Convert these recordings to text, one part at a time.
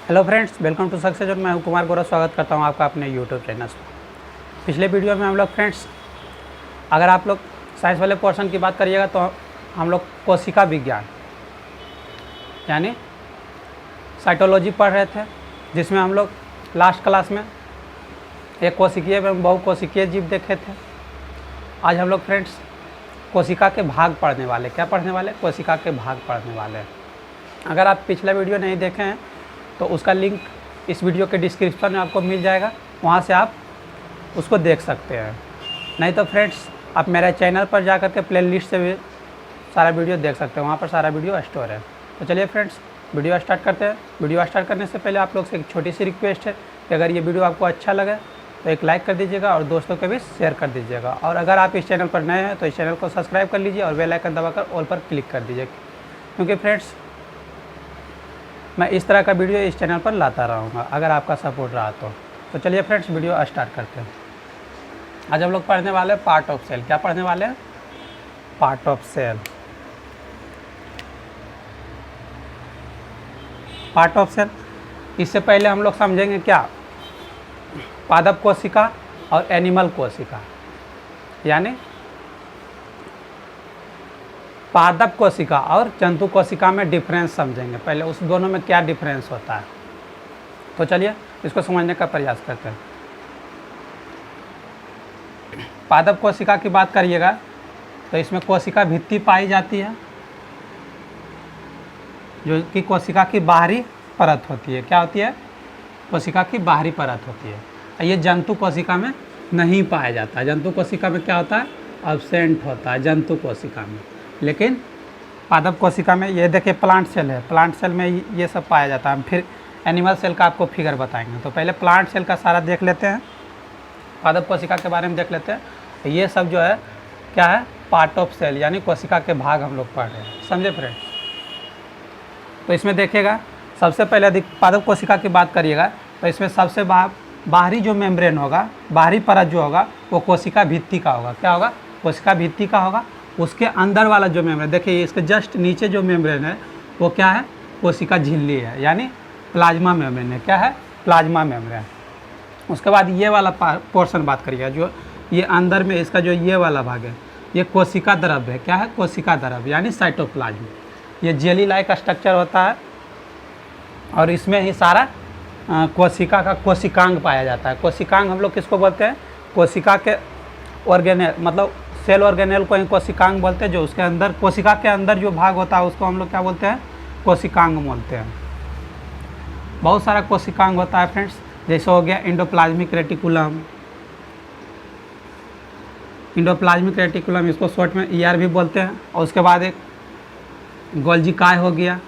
Hello friends, welcome to success zone. मैं हूं कुमार गौरव। स्वागत करता हूं आपका अपने यूट्यूब चैनल पर। पिछले वीडियो में हम लोग फ्रेंड्स, अगर आप लोग साइंस वाले पोर्शन की बात करिएगा तो हम लोग कोशिका विज्ञान यानी साइटोलॉजी पढ़ रहे थे, जिसमें हम लोग लास्ट क्लास में एक कोशिकीय एवं बहुकोशिकीय जीव देखे थे। आज हम लोग फ्रेंड्स कोशिका के भाग पढ़ने वाले। क्या पढ़ने वाले? कोशिका के भाग पढ़ने वाले। अगर आप पिछला वीडियो नहीं देखे हैं तो उसका लिंक इस वीडियो के डिस्क्रिप्शन में आपको मिल जाएगा, वहाँ से आप उसको देख सकते हैं। नहीं तो फ्रेंड्स आप मेरे चैनल पर जा कर के प्लेलिस्ट से भी सारा वीडियो देख सकते हैं, वहाँ पर सारा वीडियो स्टोर है। तो चलिए फ्रेंड्स वीडियो स्टार्ट करते हैं। वीडियो स्टार्ट करने से पहले आप लोग से एक छोटी सी रिक्वेस्ट है कि अगर ये वीडियो आपको अच्छा लगे तो एक लाइक कर दीजिएगा और दोस्तों के भी शेयर कर दीजिएगा। और अगर आप इस चैनल पर नए हैं तो इस चैनल को सब्सक्राइब कर लीजिए और बेल आइकन दबाकर ऑल पर क्लिक कर दीजिए, क्योंकि फ्रेंड्स मैं इस तरह का वीडियो इस चैनल पर लाता रहूँगा अगर आपका सपोर्ट रहा तो चलिए फ्रेंड्स वीडियो स्टार्ट करते हैं। आज हम लोग पढ़ने वाले हैं पार्ट ऑफ सेल। क्या पढ़ने वाले हैं? Part of cell. Part of cell. इससे पहले हम लोग समझेंगे क्या पादप कोशिका और एनिमल कोशिका, यानी पादप कोशिका और जंतु कोशिका में डिफरेंस समझेंगे। पहले उस दोनों में क्या डिफरेंस होता है, तो चलिए इसको समझने का प्रयास करते हैं। पादप कोशिका की बात करिएगा तो इसमें कोशिका भित्ति पाई जाती है, जो कि कोशिका की बाहरी परत होती है। क्या होती है? कोशिका की बाहरी परत होती है। ये जंतु कोशिका में नहीं पाया जाता। जंतु कोशिका में क्या होता है? एब्सेंट होता है जंतु कोशिका में। लेकिन पादप कोशिका में ये देखिए प्लांट सेल है, प्लांट सेल में ये सब पाया जाता है। हम फिर एनिमल सेल का आपको फिगर बताएंगे। तो पहले प्लांट सेल का सारा देख लेते हैं, पादप कोशिका के बारे में देख लेते हैं। तो ये सब जो है क्या है? पार्ट ऑफ सेल यानी कोशिका के भाग हम लोग पढ़ रहे हैं, समझे फ्रेंड्स। तो इसमें देखिएगा सबसे पहले अधिक पादप कोशिका की बात करिएगा तो इसमें सबसे बाहरी जो मेम्ब्रेन होगा, बाहरी परत जो होगा वो कोशिका भित्ति का होगा। क्या होगा? कोशिका भित्ति का होगा। उसके अंदर वाला जो मेम्ब्रेन, देखिए इसके जस्ट नीचे जो मेम्ब्रेन है वो क्या है? कोशिका झिल्ली है, यानी प्लाज्मा मेम्ब्रेन है। क्या है? Plasma membrane. उसके बाद ये वाला पोर्शन बात करिएगा, जो ये अंदर में इसका जो ये वाला भाग है ये कोशिका द्रव्य है। क्या है? कोशिका द्रव्य यानी साइटोप्लाज्म। ये जेली लाइक स्ट्रक्चर होता है और इसमें ही सारा कोशिका का कोशिकांग पाया जाता है। कोशिकांग हम लोग किसको बोलते हैं? कोशिका के ऑर्गेनेल, मतलब सेल ऑर्गेनेल को ही कोशिकांग बोलते हैं। जो उसके अंदर कोशिका के अंदर जो भाग होता है उसको हम लोग क्या बोलते हैं? कोशिकांग बोलते हैं। बहुत सारा कोशिकांग होता है फ्रेंड्स, जैसे हो गया एंडोप्लाज्मिक रेटिकुलम। एंडोप्लाज्मिक रेटिकुलम इसको शॉर्ट में ER भी बोलते हैं। और उसके बाद एक गोल्जी काय हो गया,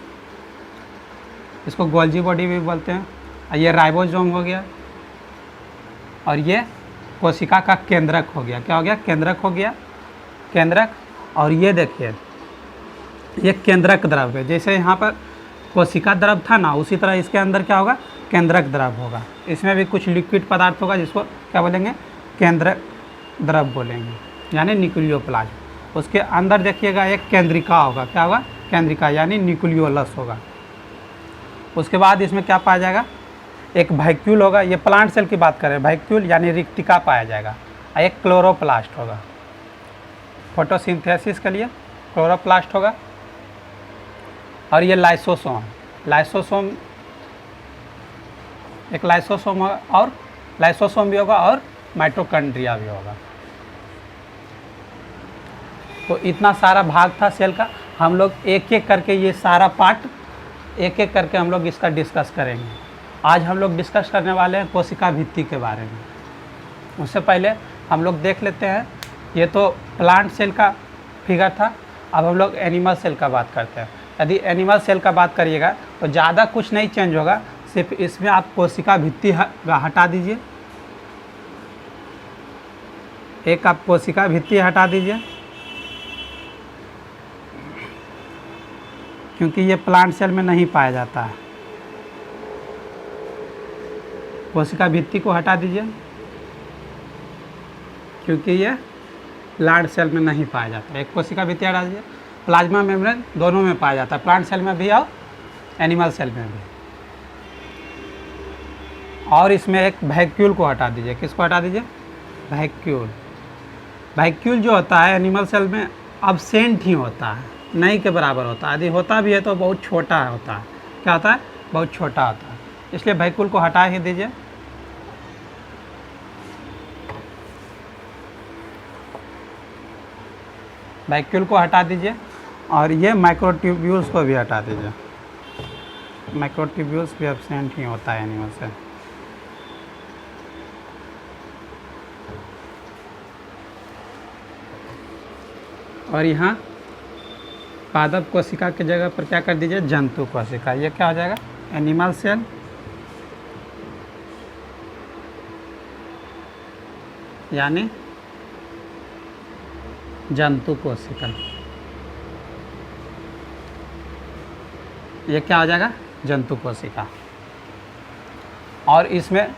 इसको गोल्जी बॉडी भी बोलते हैं। ये राइबोसोम हो गया और ये कोशिका का केंद्रक हो गया। क्या हो गया? केंद्रक हो गया, केंद्रक। और ये देखिए ये केंद्रक द्रव्य, जैसे यहाँ पर कोशिका द्रव्य था ना, उसी तरह इसके अंदर क्या होगा? केंद्रक द्रव्य होगा। इसमें भी कुछ लिक्विड पदार्थ होगा जिसको क्या बोलेंगे? केंद्रक द्रव्य बोलेंगे, यानी न्यूक्लियोप्लाज्म। उसके अंदर देखिएगा एक केंद्रिका होगा। क्या होगा? केंद्रिका यानी न्यूक्लियोलस होगा। उसके बाद इसमें क्या पाया जाएगा? एक वैक्यूल होगा। ये प्लांट सेल की बात करें, वैक्यूल यानी रिक्तिका पाया जाएगा। एक क्लोरोप्लास्ट होगा, फोटोसिंथेसिस के लिए क्लोरोप्लास्ट होगा। और ये लाइसोसोम, लाइसोसोम एक लाइसोसोम होगा, और लाइसोसोम भी होगा और माइटोकॉन्ड्रिया भी होगा। तो इतना सारा भाग था सेल का। हम लोग एक एक करके ये सारा पार्ट एक एक करके हम लोग इसका डिस्कस करेंगे। आज हम लोग डिस्कस करने वाले हैं कोशिका भित्ति के बारे में। उससे पहले हम लोग देख लेते हैं, ये तो प्लांट सेल का फिगर था। अब हम लोग एनिमल सेल का बात करते हैं। यदि एनिमल सेल का बात करिएगा तो ज़्यादा कुछ नहीं चेंज होगा, सिर्फ इसमें आप कोशिका भित्ति हटा दीजिए। एक आप कोशिका भित्ति हटा दीजिए, क्योंकि ये प्लांट सेल में नहीं पाया जाता है। कोशिका भित्ति को हटा दीजिए, क्योंकि ये प्लांट सेल में नहीं पाया जाता। एक कोशिका भित्ति हटा दीजिए। प्लाज्मा मेम्ब्रेन दोनों में पाया जाता है, प्लांट सेल में भी और एनिमल सेल में भी। और इसमें एक वैक्यूल को हटा दीजिए। किसको हटा दीजिए? वैक्यूल। वैक्यूल जो होता है एनिमल सेल में अब्सेंट ही होता है, नहीं के बराबर होता है। यदि होता भी है तो बहुत छोटा होता है। क्या होता है? बहुत छोटा होता है। इसलिए वैक्यूल को हटा ही दीजिए। वैक्यूल को हटा दीजिए और ये माइक्रोट्यूब्यूल्स को भी हटा दीजिए। माइक्रोट्यूब्यूल्स भी एब्सेंट ही होता है एनिमल से। और यहाँ पादप कोशिका की जगह पर क्या कर दीजिए? जंतु कोशिका। ये क्या हो जाएगा? एनिमल सेल यानी जंतु कोशिका। ये क्या हो जाएगा? जंतु कोशिका। और इसमें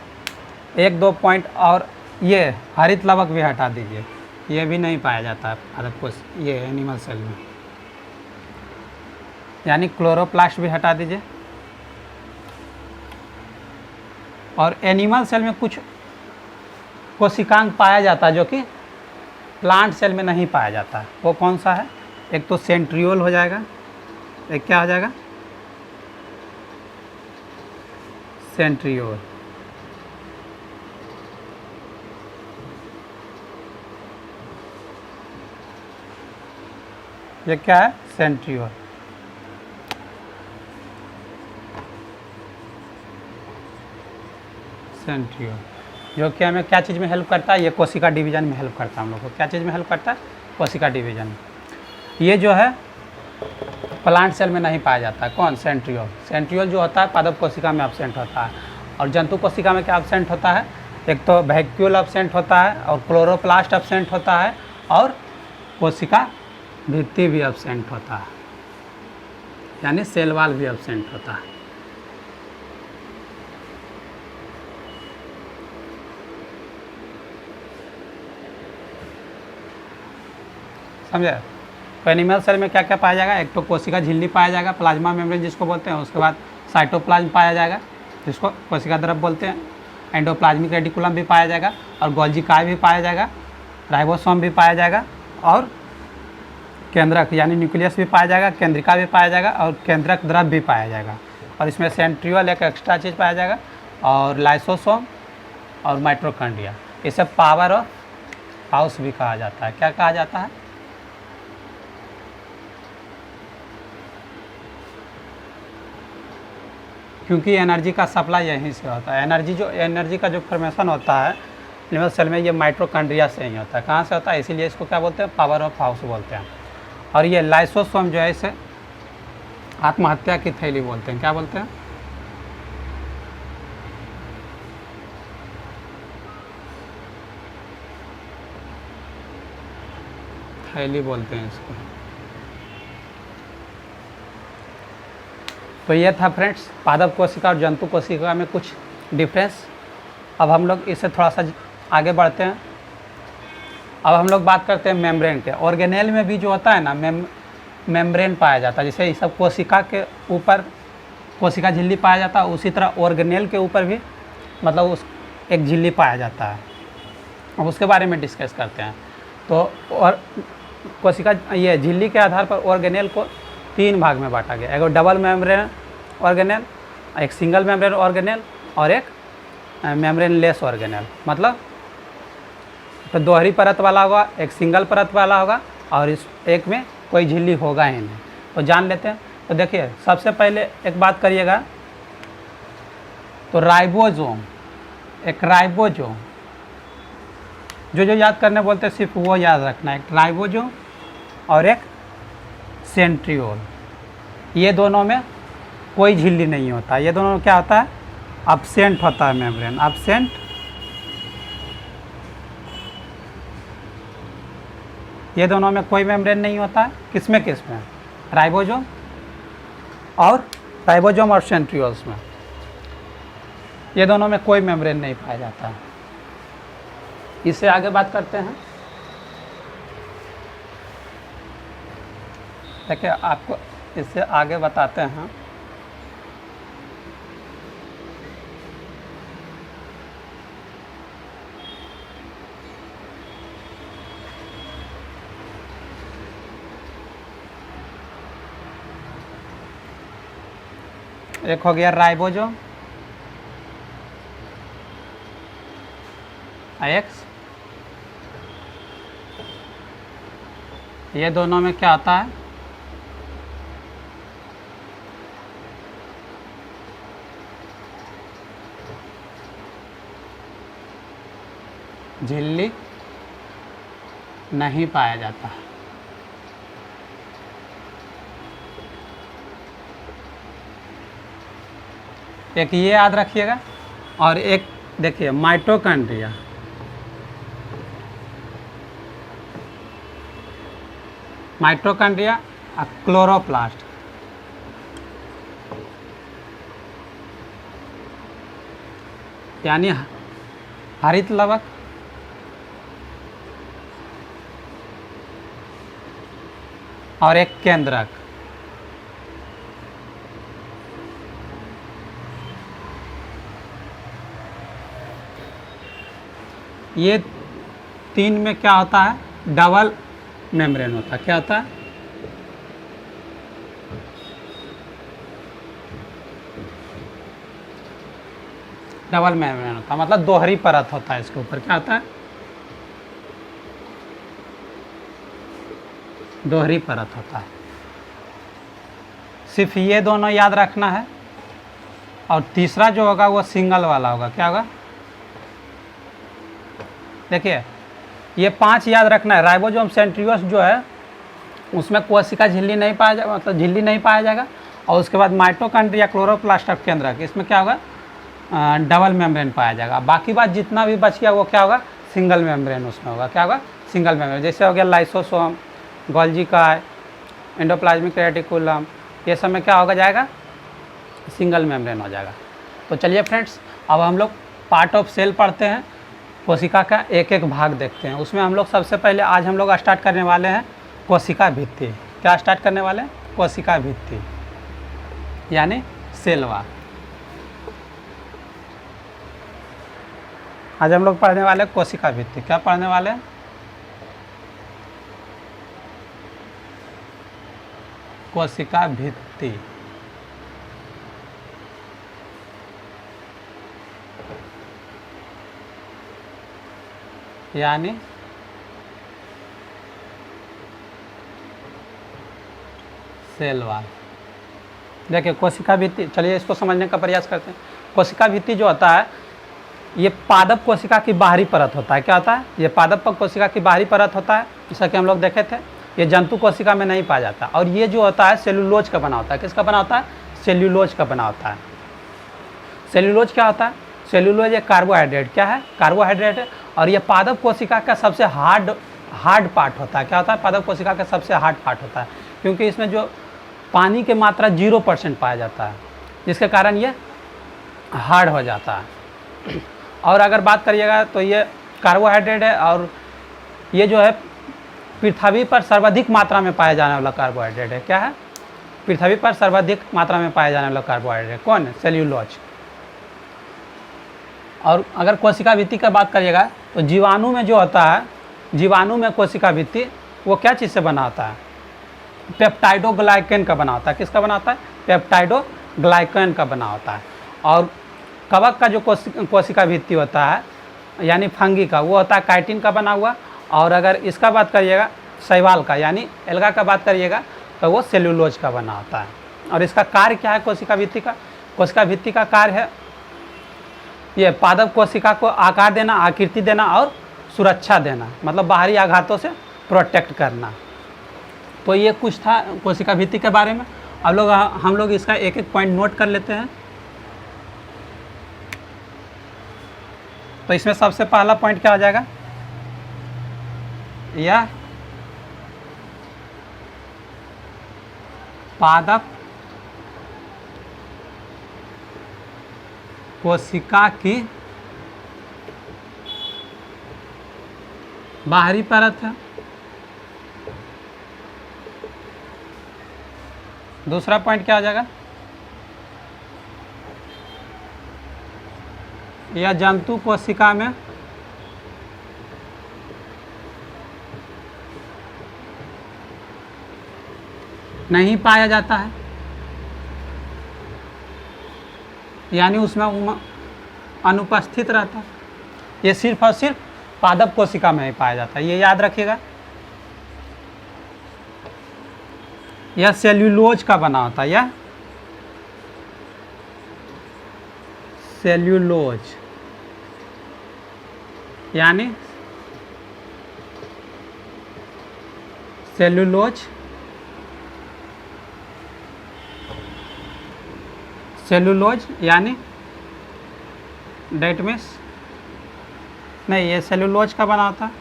एक दो पॉइंट, और ये हरित लवक भी हटा दीजिए। ये भी नहीं पाया जाता है पादप कोश ये एनिमल सेल में। यानी क्लोरोप्लास्ट भी हटा दीजिए। और एनिमल सेल में कुछ कोशिकांग पाया जाता है जो कि प्लांट सेल में नहीं पाया जाता है। वो कौन सा है? एक तो सेंट्रियोल हो जाएगा, एक क्या हो जाएगा? सेंट्रियोल। ये क्या है? सेंट्रियोल। सेंट्रियोल जो कि हमें क्या चीज़ में हेल्प करता है? ये कोशिका डिवीजन में हेल्प करता है हम लोग को। क्या चीज़ में हेल्प करता है? कोशिका डिवीजन में। ये जो है प्लांट सेल में नहीं पाया जाता है। कौन? सेंट्रियोल। सेंट्रियोल जो होता है पादप कोशिका में एब्सेंट होता है। और जंतु कोशिका में क्या एब्सेंट होता है? एक तो वैक्यूल एब्सेंट होता है, और क्लोरोप्लास्ट एब्सेंट होता है, और कोशिका भित्ति भी एब्सेंट होता है, यानी सेल वॉल भी एब्सेंट होता है। समझे? तो एनिमल सेल में क्या क्या पाया जाएगा? एक तो कोशिका झिल्ली पाया जाएगा, प्लाज्मा मेम्ब्रेन जिसको बोलते हैं। उसके बाद साइटोप्लाज्म पाया जाएगा जिसको कोशिका द्रव बोलते हैं। एंडोप्लाज्मिक रेटिकुलम भी पाया जाएगा, और गोल्जी काय भी पाया जाएगा, राइबोसोम भी पाया जाएगा, और केंद्रक यानी न्यूक्लियस भी पाया जाएगा, केंद्रिका भी पाया जाएगा, और केंद्रक द्रव भी पाया जाएगा। और इसमें सेंट्रियोल एक एक्स्ट्रा चीज़ पाया जाएगा, और लाइसोसोम और माइटोकॉन्ड्रिया। इसे पावर ऑफ हाउस भी कहा जाता है। क्या कहा जाता है? क्योंकि एनर्जी का सप्लाई यहीं से होता है। एनर्जी का जो फॉर्मेशन होता है एनिमल सेल में, ये माइटोकॉन्ड्रिया से ही होता है। कहाँ से होता है? इसीलिए इसको क्या बोलते हैं? पावर ऑफ हाउस बोलते हैं। और ये लाइसोसोम जो है इसे आत्महत्या की थैली बोलते हैं। क्या बोलते हैं? थैली बोलते हैं इसको। तो ये था फ्रेंड्स पादप कोशिका और जंतु कोशिका में कुछ डिफरेंस। अब हम लोग इससे थोड़ा सा आगे बढ़ते हैं। अब हम लोग बात करते हैं मेम्ब्रेन के। ऑर्गेनेल में भी जो होता है ना, मेम्ब्रेन पाया जाता है। जैसे ये सब कोशिका के ऊपर कोशिका झिल्ली पाया जाता है, उसी तरह ऑर्गेनेल के ऊपर भी मतलब उस एक झिल्ली पाया जाता है। अब उसके बारे में डिस्कस करते हैं। तो और कोशिका ये झिल्ली के आधार पर ऑर्गेनेल को 3 भाग में बांटा गया। एक डबल मेम्ब्रेन ऑर्गेनेल, एक सिंगल मेम्ब्रेन ऑर्गेनेल, और एक मेम्ब्रेन लेस ऑर्गेनेल। मतलब तो दोहरी परत वाला होगा, एक सिंगल परत वाला होगा, और इस एक में कोई झिल्ली होगा ही नहीं। तो जान लेते हैं। तो देखिए सबसे पहले एक बात करिएगा, तो राइबोसोम, एक राइबोसोम जो याद करने बोलते हैं सिर्फ वो याद रखना है। एक राइबोसोम और एक सेंट्रियोल। ये दोनों में कोई झिल्ली नहीं होता। ये दोनों में क्या होता है? एब्सेंट होता है मेम्ब्रेन, एब्सेंट। ये दोनों में कोई मेम्ब्रेन नहीं होता है। किसमें? राइबोसोम और सेंट्रियोल्स में। ये दोनों में कोई मेम्ब्रेन नहीं पाया जाता है। इससे आगे बात करते हैं। देखिए आपको इससे आगे बताते हैं। एक हो गया राइबोसोम, एक्स, ये दोनों में क्या आता है, झिल्ली नहीं पाया जाता। एक ये याद रखिएगा, और एक देखिए माइटोकॉन्ड्रिया, माइटोकॉन्ड्रिया और क्लोरोप्लास्ट, यानी हरित लवक, और एक केंद्रक। ये तीन में क्या होता है, डबल मेम्ब्रेन होता है। क्या होता है, डबल मेम्ब्रेन होता है, मतलब दोहरी परत होता है। इसके ऊपर क्या होता है, दोहरी परत होता है। सिर्फ ये दोनों याद रखना है, और तीसरा जो होगा वो सिंगल वाला होगा। क्या होगा, देखिए ये 5 याद रखना है। राइबोसोम सेंट्रियोस जो है उसमें कोशिका झिल्ली नहीं पाया जाएगा, मतलब झिल्ली नहीं पाया जाएगा। और उसके बाद माइटोकॉन्ड्रिया, क्लोरोप्लास्ट और केंद्रक, इसमें क्या होगा, डबल मेम्ब्रेन पाया जाएगा। बाकी बात जितना भी बच गया वो क्या होगा, सिंगल मेम्ब्रेन उसमें होगा। क्या होगा, सिंगल मेम्ब्रेन। जैसे हो गया लाइसोसोम, गोल्जी काय, एंडोप्लाज्मिक रेटिकुलम, ये सब में क्या होगा जाएगा, सिंगल मेम्ब्रेन हो जाएगा। तो चलिए फ्रेंड्स, अब हम लोग पार्ट ऑफ सेल पढ़ते हैं, कोशिका का एक एक भाग देखते हैं। उसमें हम लोग सबसे पहले आज हम लोग स्टार्ट करने वाले हैं कोशिका भित्ति। क्या स्टार्ट करने वाले हैं, कोशिका भित्ति यानी सेल वॉल। आज हम लोग पढ़ने वाले हैं कोशिका भित्ति। क्या पढ़ने वाले हैं, कोशिका भित्ति। यानी सेल वॉल। देखिए कोशिका भित्ति, चलिए इसको समझने का प्रयास करते हैं। कोशिका भित्ति जो होता है ये पादप कोशिका की बाहरी परत होता है। क्या होता है, ये पादप कोशिका की बाहरी परत होता है, जैसा कि हम लोग देखे थे। ये जंतु कोशिका में नहीं पाया जाता। और ये जो होता है सेल्यूलोज का बना होता है। किसका बना होता है, सेल्यूलोज का बना होता है। सेल्यूलोज क्या होता है, सेल्यूलोज एक कार्बोहाइड्रेट, क्या है, कार्बोहाइड्रेट है। और ये पादप कोशिका का सबसे हार्ड पार्ट होता है। क्या होता है, पादप कोशिका का सबसे हार्ड पार्ट होता है, क्योंकि इसमें जो पानी की मात्रा 0% पाया जाता है, जिसके कारण ये हार्ड हो जाता है। और अगर बात करिएगा तो ये कार्बोहाइड्रेट है, और ये जो है पृथ्वी पर सर्वाधिक मात्रा में पाया जाने वाला कार्बोहाइड्रेट है। क्या है, पृथ्वी पर सर्वाधिक मात्रा में पाया जाने वाला कार्बोहाइड्रेट कौन है, सेल्यूलोज। और अगर कोशिका भित्ति का बात करिएगा तो जीवाणु में जो होता है, जीवाणु में कोशिका भित्ति वो क्या चीज़ से बना होता है, पेप्टाइडोग्लाइकन का बना होता है। किसका बना होता है, पेप्टाइडोग्लाइकन का बना होता है। और कवक का जो कोशिका भित्ति होता है यानी फंगी का, वो होता है काइटिन का बना हुआ। और अगर इसका बात करिएगा शैवाल का यानी एल्गा का बात करिएगा तो वो सेल्यूलोज का बना होता है। और इसका कार्य क्या है कोशिका भित्ति का, कोशिका भित्ति का कार्य है ये पादप कोशिका को आकार देना, आकृति देना और सुरक्षा देना, मतलब बाहरी आघातों से प्रोटेक्ट करना। तो ये कुछ था कोशिका भित्ति के बारे में। अब हम लोग इसका एक एक पॉइंट नोट कर लेते हैं। तो इसमें सबसे पहला पॉइंट क्या हो जाएगा, यह पादप कोशिका की बाहरी परत है। दूसरा पॉइंट क्या हो जाएगा, यह जंतु कोशिका में नहीं पाया जाता है। यानी उसमें अनुपस्थित रहता है। ये सिर्फ और सिर्फ पादप कोशिका में ही पाया जाता है, ये याद रखिएगा। यह सेल्यूलोज का बना होता है, यह सेल्यूलोज यानी सेल्यूलोज यानी डेट मीन्स नहीं, ये सेल्यूलोज का बना होता है।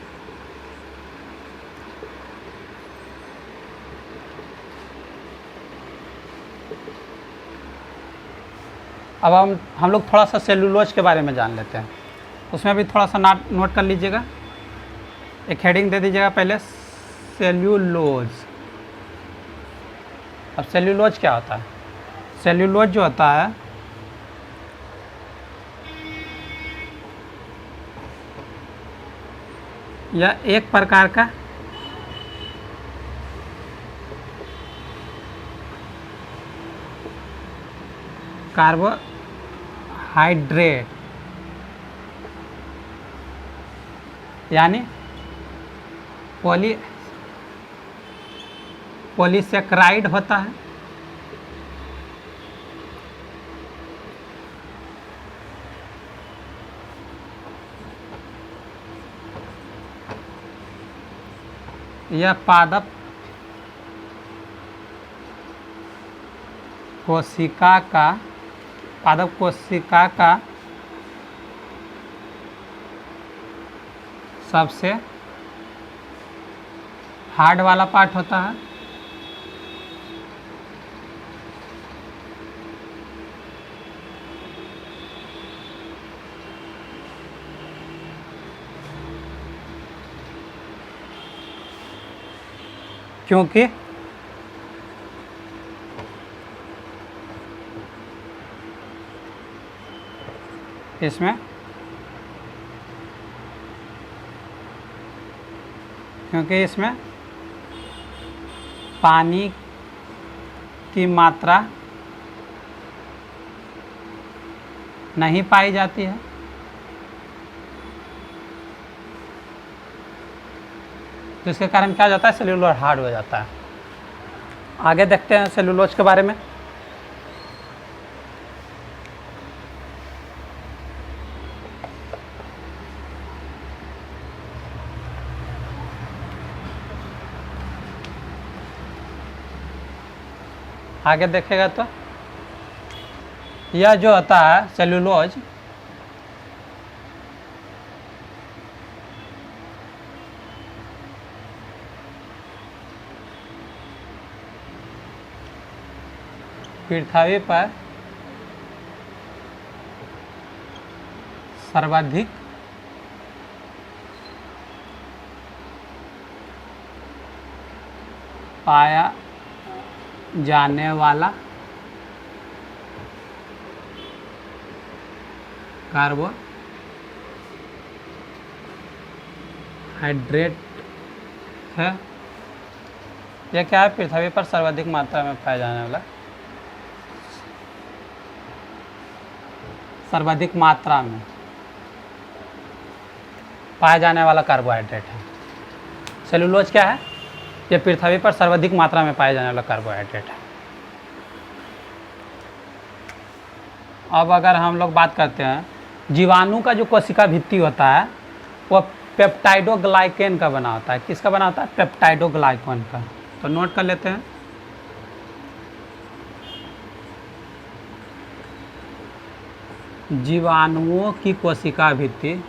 अब हम लोग थोड़ा सा सेल्यूलोज के बारे में जान लेते हैं, उसमें भी थोड़ा सा नोट कर लीजिएगा। एक हेडिंग दे दीजिएगा पहले, सेल्यूलोज। अब सेल्यूलोज क्या होता है? सेल्यूलोज जो होता है यह एक प्रकार का कार्बोहाइड्रेट यानी पॉलीसेकेराइड होता है। यह पादप कोशिका का सबसे हार्ड वाला पार्ट होता है। क्योंकि इसमें पानी की मात्रा नहीं पाई जाती है। तो इसके कारण क्या हो जाता है? सेल्यूलोज हार्ड हो जाता है। आगे देखते हैं सेल्यूलोज के बारे में। आगे देखेगा तो यह जो होता है सेल्यूलोज, पृथ्वी पर सर्वाधिक पाया जाने वाला कार्बोहाइड्रेट है। यह क्या है? पृथ्वी पर सर्वाधिक मात्रा में पाया जाने वाला, सर्वाधिक मात्रा में पाया जाने वाला कार्बोहाइड्रेट है। सेल्यूलोज क्या है? यह पृथ्वी पर सर्वाधिक मात्रा में पाया जाने वाला कार्बोहाइड्रेट है। अब अगर हम लोग बात करते हैं, जीवाणु का जो कोशिका भित्ति होता है वह पेप्टाइडोग्लाइकेन का बना होता है। किसका बना होता है? पेप्टाइडोग्लाइकेन का। तो नोट कर लेते हैं। जीवाणुओं की कोशिका भित्ति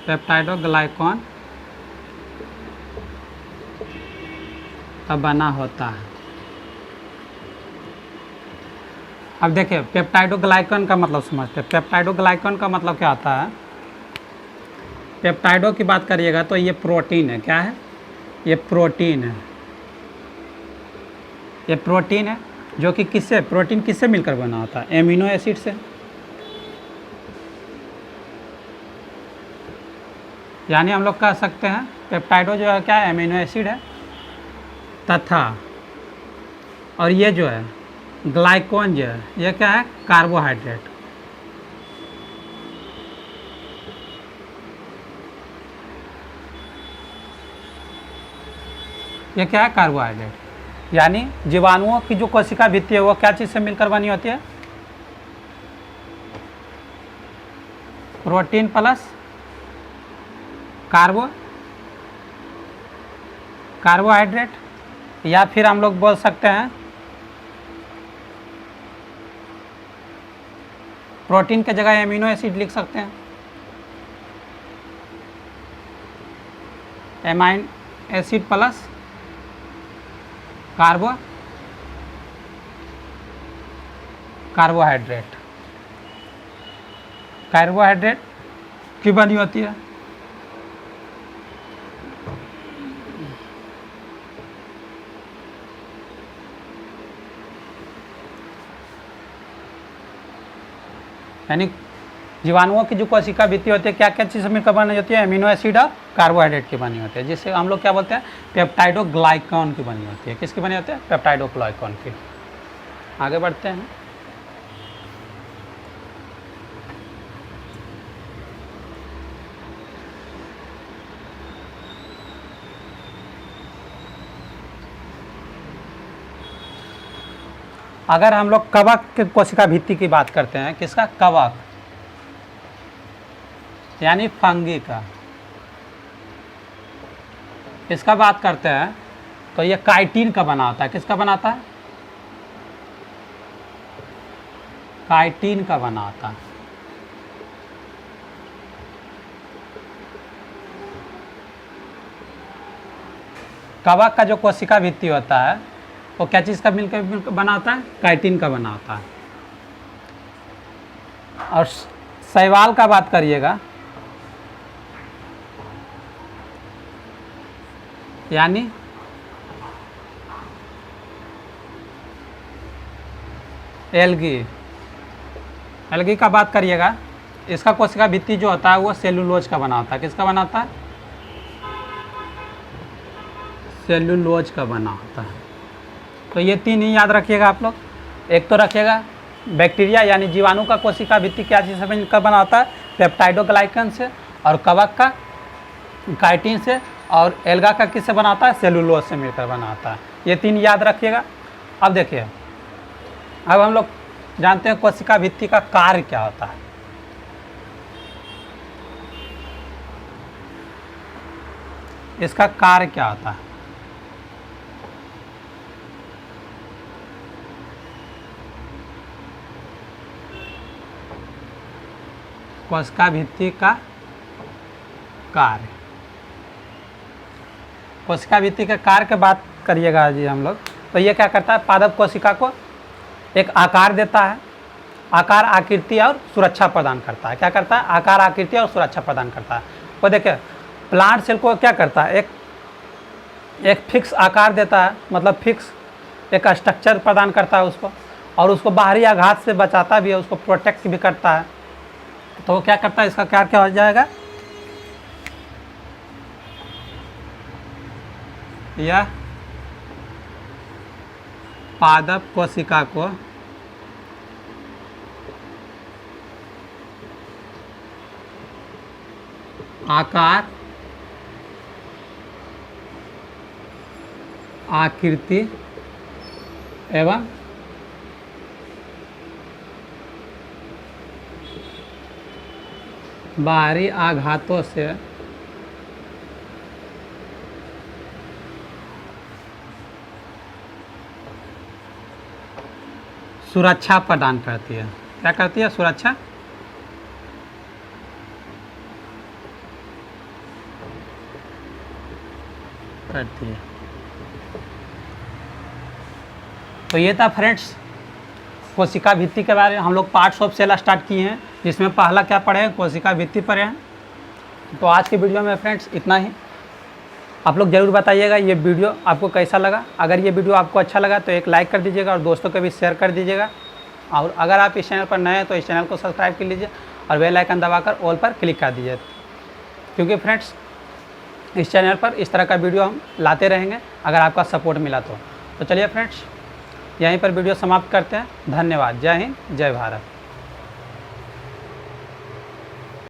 पेप्टाइडोग्लाइकॉन का बना होता है। अब देखिए पेप्टाइडोग्लाइकन का मतलब समझते हैं। पेप्टाइडोग्लाइकन का मतलब क्या होता है? पेप्टाइडो की बात करिएगा तो ये प्रोटीन है। क्या है? ये प्रोटीन है। ये प्रोटीन है जो कि प्रोटीन किससे मिलकर बना होता है? एमिनो एसिड से। यानी हम लोग कह सकते हैं पेप्टाइडो जो है क्या है? एमिनो एसिड है तथा और ये जो है ग्लाइकोन जो है ये क्या है? कार्बोहाइड्रेट। ये क्या है? कार्बोहाइड्रेट। यानी जीवाणुओं की जो कोशिका भित्ति है वो क्या चीज़ से मिलकर बनी होती है? प्रोटीन प्लस कार्बोहाइड्रेट, या फिर हम लोग बोल सकते हैं प्रोटीन के जगह एमिनो एसिड लिख सकते हैं। एमाइन एसिड प्लस कार्बोहाइड्रेट की बनी होती है। यानी जीवाणुओं की जो कोशिका भित्ति होती है क्या क्या चीज़ मिलकर बनी होती है? एमिनो एसिड और कार्बोहाइड्रेट की बनी होती है, जिससे हम लोग क्या बोलते हैं? पेप्टाइडोग्लाइकन की बनी होती है। किसकी बनी होती है? पेप्टाइडोग्लाइकन की। आगे बढ़ते हैं। अगर हम लोग कवक की कोशिका भित्ति की बात करते हैं, किसका? कवक यानी फंगी का, इसका बात करते हैं तो ये काइटिन का बना होता है। किसका बनाता है? काइटिन का बना होता है। कवक का जो कोशिका भित्ति होता है वो क्या चीज़ का मिलकर बना होता है? काइटिन का बना होता है। और शैवाल का बात करिएगा यानी एल्गी का बात करिएगा, इसका कोशिका भित्ति जो होता है वो सेलुलोज का बना होता है। किसका बना होता है? सेलुलोज का बना होता है। तो ये तीन ही याद रखिएगा आप लोग। एक तो रखिएगा बैक्टीरिया यानी जीवाणु का कोशिका भित्ति क्या चीज़ से मिलकर बना होता है? पेप्टाइडोग्लाइकन से, और कवक का काइटिन से, और एल्गा का किससे बना होता है? सेलुलोज से मिलकर बना होता है। ये तीन याद रखिएगा। अब देखिए, अब हम लोग जानते हैं कोशिका भित्ति का कार्य क्या होता है। इसका कार्य क्या होता है? कोशिका भित्ति का कार्य, कोशिका भित्ति के कार्य की बात करिएगा जी हम लोग, तो ये क्या करता है? पादप कोशिका को एक आकार देता है। आकार, आकृति और सुरक्षा प्रदान करता है। क्या करता है? आकार, आकृति और सुरक्षा प्रदान करता है। वो देखिए प्लांट सेल को क्या करता है? एक फिक्स आकार देता है, मतलब फिक्स एक स्ट्रक्चर प्रदान करता है उसको, और उसको बाहरी आघात से बचाता भी है, उसको प्रोटेक्ट भी करता है। तो वो क्या करता है? इसका क्या हो जाएगा? यह पादप कोशिका को आकार, आकृति एवं बाहरी आघातों से सुरक्षा प्रदान करती है। क्या करती है? सुरक्षा करती है। तो ये था फ्रेंड्स कोशिका भित्ति के बारे में हम लोग पार्ट्स ऑफ सेल स्टार्ट किए हैं, जिसमें पहला क्या पढ़े हैं, कोशिका भित्ति पढ़े हैं। तो आज की वीडियो में फ्रेंड्स इतना ही। आप लोग ज़रूर बताइएगा ये वीडियो आपको कैसा लगा। अगर ये वीडियो आपको अच्छा लगा तो एक लाइक कर दीजिएगा और दोस्तों को भी शेयर कर दीजिएगा। और अगर आप इस चैनल पर नए हैं तो इस चैनल को सब्सक्राइब कर लीजिए और बेल आइकन दबाकर ऑल पर क्लिक कर दीजिए, क्योंकि फ्रेंड्स इस चैनल पर इस तरह का वीडियो हम लाते रहेंगे अगर आपका सपोर्ट मिला तो चलिए फ्रेंड्स, यहीं पर वीडियो समाप्त करते हैं। धन्यवाद। जय हिंद, जय भारत।